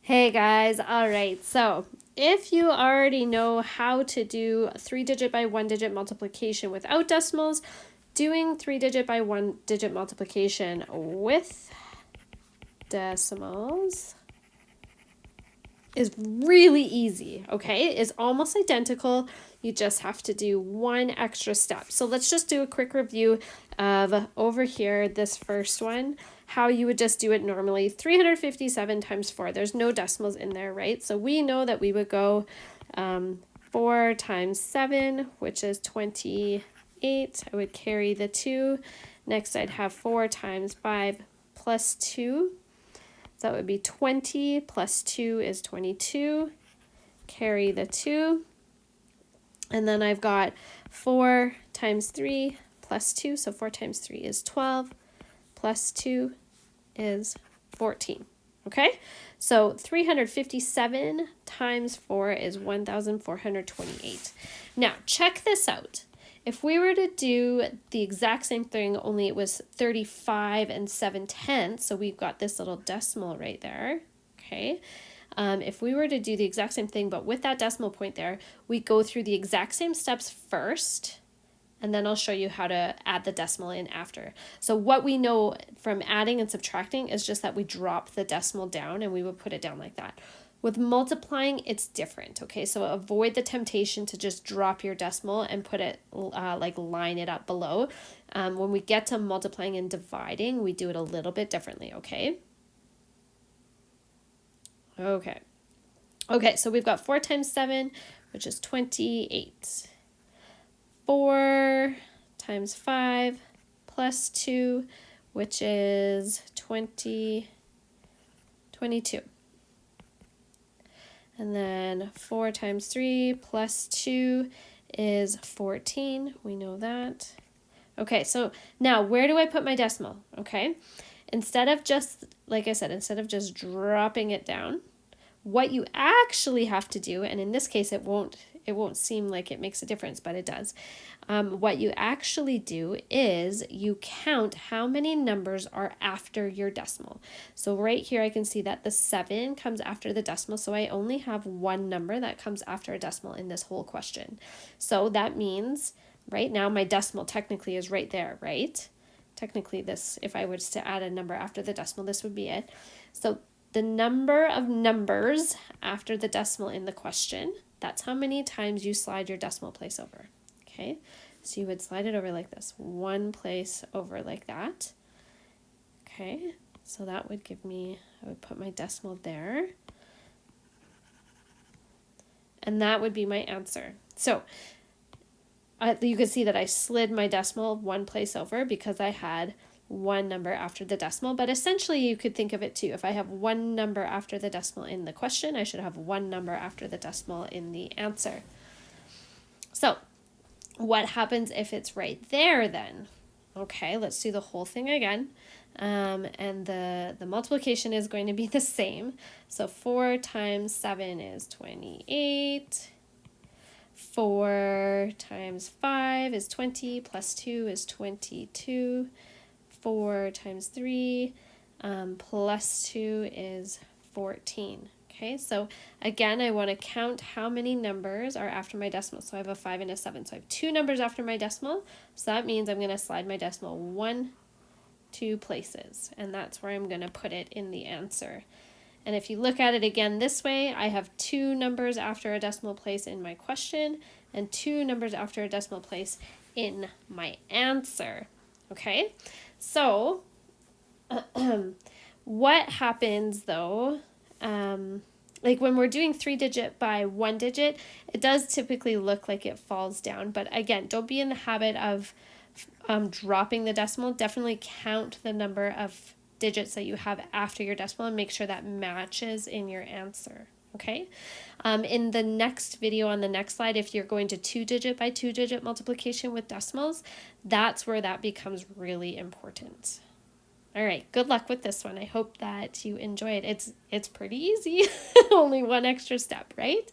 Hey guys, all right, so if you already know how to do 3-digit by 1-digit multiplication without decimals, doing 3-digit by 1-digit multiplication with decimals is really easy, okay? It's almost identical. You just have to do one extra step. So let's just do a quick review of over here, this first one, how you would just do it normally. 357 times 4. There's no decimals in there, right? So we know that we would go 4 times 7, which is 28. I would carry the 2. Next, I'd have 4 times 5 plus 2. So that would be 20 plus 2 is 22. Carry the 2. And then I've got 4 times 3 plus 2. So 4 times 3 is 12. Plus 2 is 14. Okay? So 357 times 4 is 1,428. Now, check this out. If we were to do the exact same thing, only it was 35 and 7/10, so we've got this little decimal right there, okay? If we were to do the exact same thing, but with that decimal point there, we go through the exact same steps first, and then I'll show you how to add the decimal in after. So what we know from adding and subtracting is just that we drop the decimal down and we would put it down like that. With multiplying, it's different, okay? So avoid the temptation to just drop your decimal and put it, line it up below. When we get to multiplying and dividing, we do it a little bit differently, okay? Okay, so we've got 4 times 7, which is 28. 4 times 5 plus 2, which is 22. And then 4 times 3 plus 2 is 14. We know that. Okay, so now where do I put my decimal? Okay, instead of just, like I said, instead of just dropping it down, what you actually have to do, and in this case it won't seem like it makes a difference, but it does. What you actually do is you count how many numbers are after your decimal. So right here I can see that the 7 comes after the decimal, so I only have one number that comes after a decimal in this whole question. So that means right now my decimal technically is right there, right? Technically this, if I was to add a number after the decimal, this would be it. So the number of numbers after the decimal in the question, that's how many times you slide your decimal place over, okay? So you would slide it over like this, one place over like that, okay? So that would give me, I would put my decimal there, and that would be my answer. So you can see that I slid my decimal one place over because I had one number after the decimal, but essentially you could think of it too. If I have one number after the decimal in the question, I should have one number after the decimal in the answer. So what happens if it's right there then? Okay, let's do the whole thing again. And the multiplication is going to be the same. So 4 times 7 is 28. 4 times 5 is 20, plus 2 is 22. 4 times 3 plus 2 is 14. Okay, so again, I want to count how many numbers are after my decimal. So I have a 5 and a 7. So I have 2 numbers after my decimal. So that means I'm going to slide my decimal 2 places. And that's where I'm going to put it in the answer. And if you look at it again this way, I have 2 numbers after a decimal place in my question and 2 numbers after a decimal place in my answer. Okay, so what happens though, like when we're doing 3-digit by 1-digit, it does typically look like it falls down. But again, don't be in the habit of dropping the decimal. Definitely count the number of digits that you have after your decimal and make sure that matches in your answer. Okay, in the next video on the next slide, if you're going to 2-digit by 2-digit multiplication with decimals, that's where that becomes really important. All right, good luck with this one. I hope that you enjoy it. It's pretty easy. Only one extra step, right?